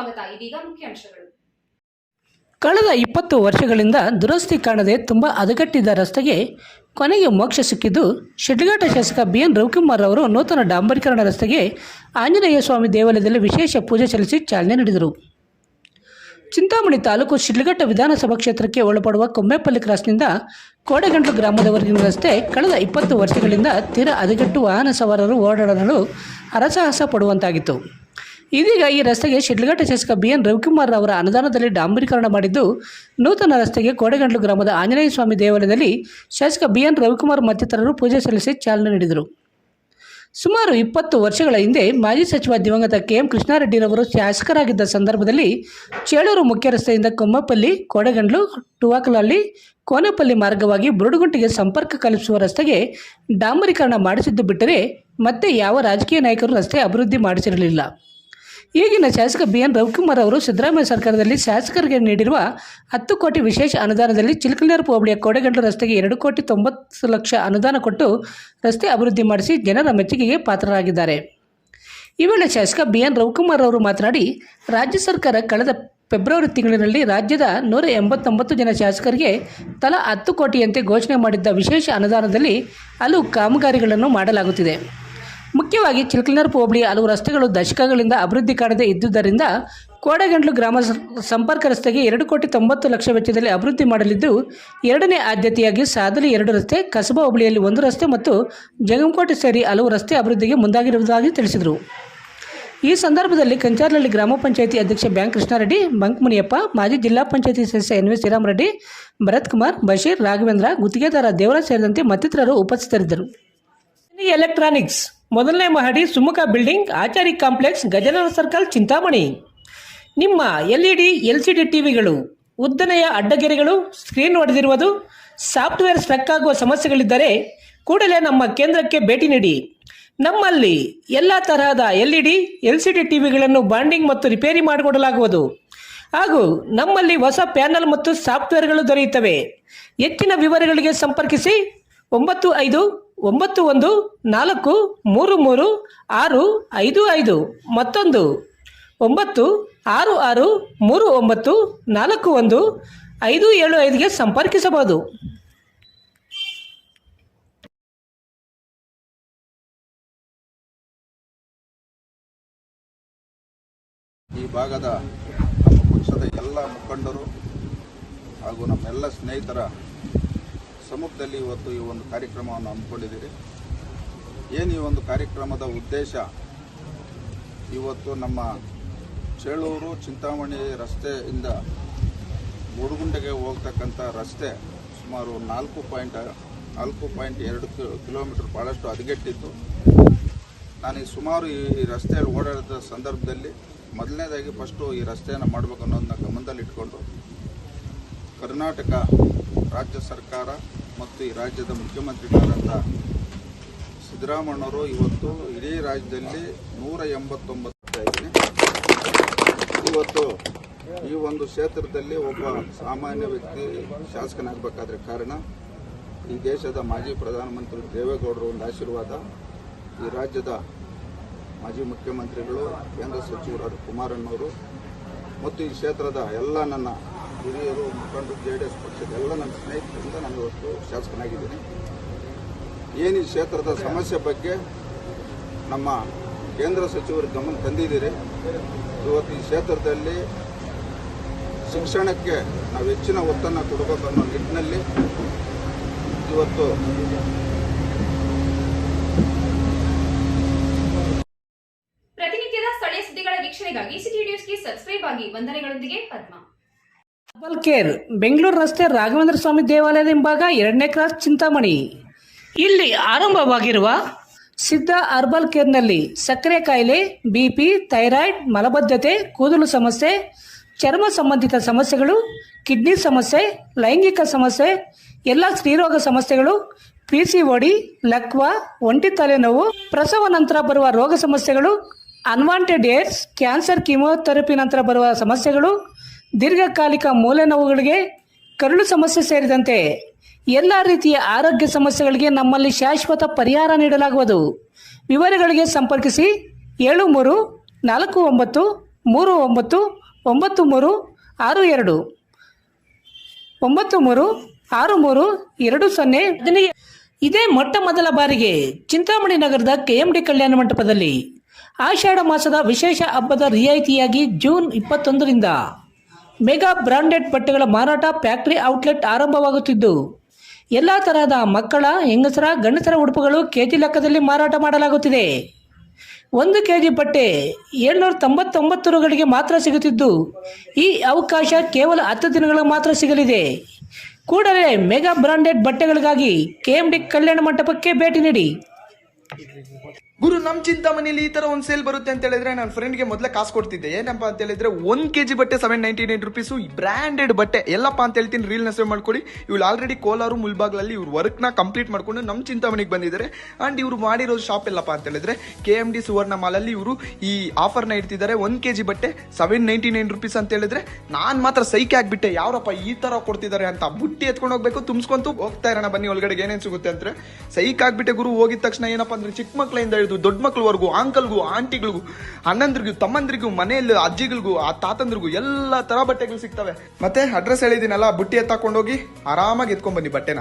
ಸ್ವಾಗತ. ಇದೀಗ ಮುಖ್ಯಾಂಶಗಳು. ಕಳೆದ 20 ವರ್ಷಗಳಿಂದ ದುರಸ್ತಿ ಕಾಣದೆ ತುಂಬ ಹದಗೆಟ್ಟಿದ್ದ ರಸ್ತೆಗೆ ಕೊನೆಗೆ ಮೋಕ್ಷ ಸಿಕ್ಕಿದ್ದು ಶಿಡ್ಲಘಟ್ಟ ಶಾಸಕ BN ರವಿಕುಮಾರ್ ಅವರು ನೂತನ ಡಾಂಬರೀಕರಣ ರಸ್ತೆಗೆ ಆಂಜನೇಯ ಸ್ವಾಮಿ ದೇವಾಲಯದಲ್ಲಿ ವಿಶೇಷ ಪೂಜೆ ಸಲ್ಲಿಸಿ ಚಾಲನೆ ನೀಡಿದರು. ಚಿಂತಾಮಣಿ ತಾಲೂಕು ಶಿಡ್ಲಘಟ್ಟ ವಿಧಾನಸಭಾ ಕ್ಷೇತ್ರಕ್ಕೆ ಒಳಪಡುವ ಕೊಮ್ಮೆಪಲ್ಲಿ ಕ್ರಾಸ್ನಿಂದ ಕೋಡೆಗಂಟ್ಲು ಗ್ರಾಮದವರೆಗಿನ ರಸ್ತೆ ಕಳೆದ 20 ವರ್ಷಗಳಿಂದ ತೀರಾ ಹದಗೆಟ್ಟು ವಾಹನ ಸವಾರರು ಓಡಾಡಲು ಹರಸಾಹಸ ಪಡುವಂತಾಗಿತ್ತು. ಇದೀಗ ಈ ರಸ್ತೆಗೆ ಶಿಡ್ಲಘಟ್ಟ ಶಾಸಕ BN ರವಿಕುಮಾರ್ ಅವರ ಅನುದಾನದಲ್ಲಿ ಡಾಂಬರೀಕರಣ ಮಾಡಿದ್ದು, ನೂತನ ರಸ್ತೆಗೆ ಕೋಡೆಗಂಟ್ಲು ಗ್ರಾಮದ ಆಂಜನೇಯ ಸ್ವಾಮಿ ದೇವಾಲಯದಲ್ಲಿ ಶಾಸಕ BN ರವಿಕುಮಾರ್ ಮತ್ತಿತರರು ಪೂಜೆ ಸಲ್ಲಿಸಿ ಚಾಲನೆ ನೀಡಿದರು. ಸುಮಾರು 20 ವರ್ಷಗಳ ಹಿಂದೆ ಮಾಜಿ ಸಚಿವ ದಿವಂಗತ KM ಕೃಷ್ಣಾರೆಡ್ಡಿರವರು ಶಾಸಕರಾಗಿದ್ದ ಸಂದರ್ಭದಲ್ಲಿ ಚೇಳೂರು ಮುಖ್ಯ ರಸ್ತೆಯಿಂದ ಕೊಮ್ಮಪಲ್ಲಿ, ಕೋಡೆಗಂಟ್ಲು, ಟುವಾಕಲಹಳ್ಳಿ, ಕೋನೆಪಲ್ಲಿ ಮಾರ್ಗವಾಗಿ ಬುರುಡುಗುಂಟಿಗೆ ಸಂಪರ್ಕ ಕಲ್ಪಿಸುವ ರಸ್ತೆಗೆ ಡಾಂಬರೀಕರಣ ಮಾಡಿಸಿದ್ದು ಬಿಟ್ಟರೆ ಮತ್ತೆ ಯಾವ ರಾಜಕೀಯ ನಾಯಕರು ರಸ್ತೆ ಅಭಿವೃದ್ಧಿ ಮಾಡಿಸಿರಲಿಲ್ಲ. ಈಗಿನ ಶಾಸಕ BN ರವಿಕುಮಾರ್ ಅವರು ಸಿದ್ದರಾಮಯ್ಯ ಸರ್ಕಾರದಲ್ಲಿ ಶಾಸಕರಿಗೆ ನೀಡಿರುವ 10 ಕೋಟಿ ವಿಶೇಷ ಅನುದಾನದಲ್ಲಿ ಚಿಲಕಲನೂರು ಹೋಬಳಿಯ ಕೋಡೆಗಂಟ್ಲು ರಸ್ತೆಗೆ 2,90,00,000 ಅನುದಾನ ಕೊಟ್ಟು ರಸ್ತೆ ಅಭಿವೃದ್ಧಿ ಮಾಡಿಸಿ ಜನರ ಮೆಚ್ಚುಗೆಗೆ ಪಾತ್ರರಾಗಿದ್ದಾರೆ. ಈ ವೇಳೆ ಶಾಸಕ BN ರವಿಕುಮಾರ್ ಅವರು ಮಾತನಾಡಿ, ರಾಜ್ಯ ಸರ್ಕಾರ ಕಳೆದ ಫೆಬ್ರವರಿ ತಿಂಗಳಿನಲ್ಲಿ ರಾಜ್ಯದ 189 ಜನ ಶಾಸಕರಿಗೆ ತಲಾ 10 ಕೋಟಿಯಂತೆ ಘೋಷಣೆ ಮಾಡಿದ್ದ ವಿಶೇಷ ಅನುದಾನದಲ್ಲಿ ಹಲವು ಕಾಮಗಾರಿಗಳನ್ನು ಮಾಡಲಾಗುತ್ತಿದೆ. ಮುಖ್ಯವಾಗಿ ಚಿಲಕಲನೂರು ಹೋಬಳಿಯ ಹಲವು ರಸ್ತೆಗಳು ದಶಕಗಳಿಂದ ಅಭಿವೃದ್ಧಿ ಕಾಣದೇ ಇದ್ದುದರಿಂದ ಕೋಡೆಗಂಟ್ಲು ಗ್ರಾಮ ಸಂಪರ್ಕ ರಸ್ತೆಗೆ 2,90,00,000 ವೆಚ್ಚದಲ್ಲಿ ಅಭಿವೃದ್ಧಿ ಮಾಡಲಿದ್ದು, ಎರಡನೇ ಆದ್ಯತೆಯಾಗಿ ಸಾದಲಿ 2 ರಸ್ತೆ, ಕಸಬಾ ಹೋಬಳಿಯಲ್ಲಿ 1 ರಸ್ತೆ ಮತ್ತು ಜಂಗಮಕೋಟೆ ಸೇರಿ ಹಲವು ರಸ್ತೆ ಅಭಿವೃದ್ಧಿಗೆ ಮುಂದಾಗಿರುವುದಾಗಿ ತಿಳಿಸಿದರು. ಈ ಸಂದರ್ಭದಲ್ಲಿ ಕಂಚಾರಹಳ್ಳಿ ಗ್ರಾಮ ಪಂಚಾಯಿತಿ ಅಧ್ಯಕ್ಷ ಬ್ಯಾಂಕ್ ಕೃಷ್ಣಾರೆಡ್ಡಿ, ಬಂಕ್ ಮುನಿಯಪ್ಪ, ಮಾಜಿ ಜಿಲ್ಲಾ ಪಂಚಾಯಿತಿ ಸದಸ್ಯ NV ಶ್ರೀರಾಮರೆಡ್ಡಿ, ಭರತ್ ಕುಮಾರ್, ಬಶೀರ್, ರಾಘವೇಂದ್ರ, ಗುತ್ತಿಗೆದಾರ ದೇವರಾಜ್ ಸೇರಿದಂತೆ ಮತ್ತಿತರರು ಉಪಸ್ಥಿತರಿದ್ದರು. ಎಲೆಕ್ಟ್ರಾನಿಕ್ಸ್ ಮೊದಲನೇ ಮಹಡಿ, Sumukha building, Achari complex, Gajanana circle, Chintamani. ನಿಮ್ಮ LED LCD ಟಿವಿಗಳು ಉದ್ದನೆಯ ಅಡ್ಡಗೆರೆಗಳು, ಸ್ಕ್ರೀನ್ ಒಡೆದಿರುವುದು, ಸಾಫ್ಟ್ವೇರ್ ಸ್ಟ್ರಕ್ ಆಗುವ ಸಮಸ್ಯೆಗಳಿದ್ದರೆ ಕೂಡಲೇ ನಮ್ಮ ಕೇಂದ್ರಕ್ಕೆ ಭೇಟಿ ನೀಡಿ. ನಮ್ಮಲ್ಲಿ ಎಲ್ಲ ತರಹದ LED LCD ಟಿವಿಗಳನ್ನು ಬಾಂಡಿಂಗ್ ಮತ್ತು ರಿಪೇರಿ ಮಾಡಿಕೊಡಲಾಗುವುದು ಹಾಗೂ ನಮ್ಮಲ್ಲಿ ಹೊಸ ಪ್ಯಾನಲ್ ಮತ್ತು ಸಾಫ್ಟ್ವೇರ್ಗಳು ದೊರೆಯುತ್ತವೆ. ಹೆಚ್ಚಿನ ವಿವರಗಳಿಗೆ ಸಂಪರ್ಕಿಸಿ 9514333655 ಮತ್ತೊಂದು 9663941575 ಸಂಪರ್ಕಿಸಬಹುದು. ಈ ಭಾಗದ ನಮ್ಮ ಪಕ್ಷದ ಎಲ್ಲ ಮುಖಂಡರು ಹಾಗೂ ನಮ್ಮೆಲ್ಲ ಸ್ನೇಹಿತರ ಸಮ್ಮುಖದಲ್ಲಿ ಇವತ್ತು ಈ ಒಂದು ಕಾರ್ಯಕ್ರಮವನ್ನು ಹಮ್ಮಿಕೊಂಡಿದ್ದೀರಿ. ಏನು ಈ ಒಂದು ಕಾರ್ಯಕ್ರಮದ ಉದ್ದೇಶ, ಇವತ್ತು ನಮ್ಮ ಚೇಳೂರು ಚಿಂತಾಮಣಿ ರಸ್ತೆಯಿಂದ ಬುರುಡುಗುಂಟೆಗೆ ಹೋಗ್ತಕ್ಕಂಥ ರಸ್ತೆ ಸುಮಾರು 4.2 ಕಿಲೋಮೀಟರ್ ಭಾಳಷ್ಟು ಹದಗೆಟ್ಟಿತ್ತು. ನಾನು ಸುಮಾರು ಈ ರಸ್ತೆಯಲ್ಲಿ ಓಡಾಡಿದ ಸಂದರ್ಭದಲ್ಲಿ ಮೊದಲನೇದಾಗಿ ಫಸ್ಟು ಈ ರಸ್ತೆಯನ್ನು ಮಾಡಬೇಕು ಅನ್ನೋದನ್ನ ಗಮನದಲ್ಲಿಟ್ಕೊಂಡು ಕರ್ನಾಟಕ ರಾಜ್ಯ ಸರ್ಕಾರ ಮತ್ತು ಈ ರಾಜ್ಯದ ಮುಖ್ಯಮಂತ್ರಿಗಳಾದಂಥ ಸಿದ್ದರಾಮಯ್ಯನವರು ಇವತ್ತು ಇಡೀ ರಾಜ್ಯದಲ್ಲಿ 189 ಇವತ್ತು ಈ ಒಂದು ಕ್ಷೇತ್ರದಲ್ಲಿ ಒಬ್ಬ ಸಾಮಾನ್ಯ ವ್ಯಕ್ತಿ ಶಾಸಕನಾಗಬೇಕಾದ್ರೆ ಕಾರಣ ಈ ದೇಶದ ಮಾಜಿ ಪ್ರಧಾನಮಂತ್ರಿ ದೇವೇಗೌಡರು ಒಂದು ಆಶೀರ್ವಾದ, ಈ ರಾಜ್ಯದ ಮಾಜಿ ಮುಖ್ಯಮಂತ್ರಿಗಳು, ಕೇಂದ್ರ ಸಚಿವರಾದ ಕುಮಾರಣ್ಣವರು ಮತ್ತು ಈ ಕ್ಷೇತ್ರದ ಎಲ್ಲ ನನ್ನ ಹಿರಿಯರು, ಮುಖಂಡರು, JDS ಪಕ್ಷದ ಎಲ್ಲ ನನ್ನ ಸ್ನೇಹಿತರಿಂದ ನಾನು ಇವತ್ತು ಶಾಸಕನಾಗಿದ್ದೀನಿ. ಏನು ಈ ಕ್ಷೇತ್ರದ ಸಮಸ್ಯೆ ಬಗ್ಗೆ ನಮ್ಮ ಕೇಂದ್ರ ಸಚಿವರು ಗಮನ ತಂದಿದ್ದೀರಿ. ಇವತ್ತು ಈ ಕ್ಷೇತ್ರದಲ್ಲಿ ಶಿಕ್ಷಣಕ್ಕೆ ನಾವು ಹೆಚ್ಚಿನ ಒತ್ತನ್ನು ಕೊಡಬೇಕು ಅನ್ನೋ ನಿಟ್ಟಿನಲ್ಲಿ ಇವತ್ತು ಪ್ರತಿನಿತ್ಯದ ಸ್ಥಳೀಯ ಸುದ್ದಿಗಳ ವೀಕ್ಷಣೆಗಾಗಿ ಸಿಟಿ ನ್ಯೂಸ್ಗೆ ಸಬ್ಸ್ಕ್ರೈಬ್ ಆಗಿ. ವಂದನೆಗಳೊಂದಿಗೆ ಪದ್ಮ. ಅರ್ಬಲ್ ಕೇರ್, ಬೆಂಗಳೂರು ರಸ್ತೆ, ರಾಘವೇಂದ್ರ ಸ್ವಾಮಿ ದೇವಾಲಯದ ಹಿಂಭಾಗ, 2ನೇ ಕ್ರಾಸ್, ಚಿಂತಾಮಣಿ. ಇಲ್ಲಿ ಆರಂಭವಾಗಿರುವ ಸಿದ್ಧ ಅರ್ಬಲ್ ಕೇರ್ನಲ್ಲಿ ಸಕ್ಕರೆ ಕಾಯಿಲೆ, BP, ಥೈರಾಯ್ಡ್, ಮಲಬದ್ಧತೆ, ಕೂದಲು ಸಮಸ್ಯೆ, ಚರ್ಮ ಸಂಬಂಧಿತ ಸಮಸ್ಯೆಗಳು, ಕಿಡ್ನಿ ಸಮಸ್ಯೆ, ಲೈಂಗಿಕ ಸಮಸ್ಯೆ, ಎಲ್ಲ ಸ್ತ್ರೀರೋಗ ಸಮಸ್ಯೆಗಳು, PCOD, ಲಕ್ವಾ, ಒಂಟಿ ತಲೆನೋವು, ಪ್ರಸವ ನಂತರ ಬರುವ ರೋಗ ಸಮಸ್ಯೆಗಳು, ಅನ್ವಾಂಟೆಡ್ ಏಡ್ಸ್, ಕ್ಯಾನ್ಸರ್, ಕೀಮೋಥೆರಪಿ ನಂತರ ಬರುವ ಸಮಸ್ಯೆಗಳು, ದೀರ್ಘಕಾಲಿಕ ಮೂಲೆ ನೋವುಗಳಿಗೆ, ಕರುಳು ಸಮಸ್ಯೆ ಸೇರಿದಂತೆ ಎಲ್ಲ ರೀತಿಯ ಆರೋಗ್ಯ ಸಮಸ್ಯೆಗಳಿಗೆ ನಮ್ಮಲ್ಲಿ ಶಾಶ್ವತ ಪರಿಹಾರ ನೀಡಲಾಗುವುದು. ವಿವರಗಳಿಗೆ ಸಂಪರ್ಕಿಸಿ 734939 9362 936320. ಇದೇ ಮೊಟ್ಟ ಮೊದಲ ಬಾರಿಗೆ ಚಿಂತಾಮಣಿ ನಗರದ KMD ಕಲ್ಯಾಣ ಮಂಟಪದಲ್ಲಿ ಆಷಾಢ ಮಾಸದ ವಿಶೇಷ ಹಬ್ಬದ ರಿಯಾಯಿತಿಯಾಗಿ ಜೂನ್ 21ರಿಂದ ಮೆಗಾ ಬ್ರಾಂಡೆಡ್ ಬಟ್ಟೆಗಳ ಮಾರಾಟ ಫ್ಯಾಕ್ಟರಿ ಔಟ್ಲೆಟ್ ಆರಂಭವಾಗುತ್ತಿದ್ದು ಎಲ್ಲ ತರಹದ ಮಕ್ಕಳ, ಹೆಂಗಸರ, ಗಂಡಸರ ಉಡುಪುಗಳು ಕೆಜಿ ಲೆಕ್ಕದಲ್ಲಿ ಮಾರಾಟ ಮಾಡಲಾಗುತ್ತಿದೆ. 1 ಕೆಜಿ ಬಟ್ಟೆ 799 ರುಗಳಿಗೆ ಮಾತ್ರ ಸಿಗುತ್ತಿದ್ದು ಈ ಅವಕಾಶ ಕೇವಲ 10 ದಿನಗಳ ಮಾತ್ರ ಸಿಗಲಿದೆ. ಕೂಡಲೇ ಮೆಗಾ ಬ್ರಾಂಡೆಡ್ ಬಟ್ಟೆಗಳಿಗಾಗಿ KMD ಕಲ್ಯಾಣ ಮಂಟಪಕ್ಕೆ ಭೇಟಿ ನೀಡಿ. ಗುರು, ನಮ್ಮ ಚಿಂತಾಮಣಿಲಿ ಈ ತರ ಒಂದು ಸೇಲ್ ಬರುತ್ತೆ ಅಂತ ಹೇಳಿದ್ರೆ ನನ್ನ ಫ್ರೆಂಡ್ಗೆ ಮೊದಲೇ ಕಾಸು ಕೊಡ್ತಿದ್ದೆ. ಏನಪ್ಪ ಅಂತ ಹೇಳಿದ್ರೆ 1 kg ಬಟ್ಟೆ 799 ರುಪೀಸು, ಬ್ರಾಂಡೆಡ್ ಬಟ್ಟೆ ಎಲ್ಲಪ್ಪ ಅಂತ ಹೇಳ್ತೀನಿ. ರೀಲ್ನ ಸೇವ್ ಮಾಡ್ಕೊಳ್ಳಿ. ಇವ್ರು ಆಲ್ರೆಡಿ ಕೋಲಾರು ಮುಲ್ಬಾಗ್ಲಲ್ಲಿ ಇವ್ರ ವರ್ಕ್ನ ಕಂಪ್ಲೀಟ್ ಮಾಡ್ಕೊಂಡು ನಮ್ಮ ಚಿಂತಾಮಣಿಗೆ ಬಂದಿದ್ದಾರೆ. ಅಂಡ್ ಇವ್ರು ಮಾಡಿರೋ ಶಾಪ್ ಎಲ್ಲಪ್ಪ ಅಂತ ಹೇಳಿದ್ರೆ KMD ಸುವರ್ಣ ಮಾಲಲ್ಲಿ ಇವರು ಈ ಆಫರ್ನ ಇಡ್ತಿದ್ದಾರೆ. 1 kg ಬಟ್ಟೆ 799 ರುಪೀಸ್ ಅಂತ ಹೇಳಿದ್ರೆ ನಾನು ಮಾತ್ರ ಸೈಕೆ ಆಗ್ಬಿಟ್ಟೆ. ಯಾರಪ್ಪ ಈ ತರ ಕೊಡ್ತಿದ್ದಾರೆ ಅಂತ ಬುಟ್ಟಿ ಎತ್ಕೊಂಡು ಹೋಗ್ಬೇಕು, ತುಂಬಿಸ್ಕೊಂತು ಹೋಗ್ತಾ ಇರೋಣ. ಬನ್ನಿ ಒಳಗಡೆ ಏನೇನು ಸಿಗುತ್ತೆ ಅಂದ್ರೆ ಸೈಕ್ ಆಗ್ಬಿಟ್ಟೆ ಗುರು. ಹೋಗಿದ ತಕ್ಷಣ ಏನಪ್ಪ ಅಂದ್ರೆ ಚಿಕ್ಕ ಮಕ್ಕಳಿಂದ ದೊಡ್ಡ ಮಕ್ಕಳವರೆಗೂ, ಅಂಕಲ್ಗೂ, ಆಂಟಿಗಳಿಗೂ, ಅಣ್ಣಂದ್ರಿಗೂ, ತಮ್ಮಂದ್ರಿಗೂ, ಮನೆಯಲ್ಲಿ ಅಜ್ಜಿಗಳಿಗೂ, ಆ ತಾತಂದ್ರಿಗೂ ಎಲ್ಲ ತರ ಬಟ್ಟೆಗಳು ಸಿಗ್ತವೆ. ಮತ್ತೆ ಅಡ್ರೆಸ್ ಹೇಳಿದಿನಲ್ಲ, ಬುಟ್ಟಿ ಎತ್ತಾಕೊಂಡೋಗಿ ಆರಾಮಾಗಿ ಎತ್ಕೊಂಡ್ ಬನ್ನಿ ಬಟ್ಟೆನ.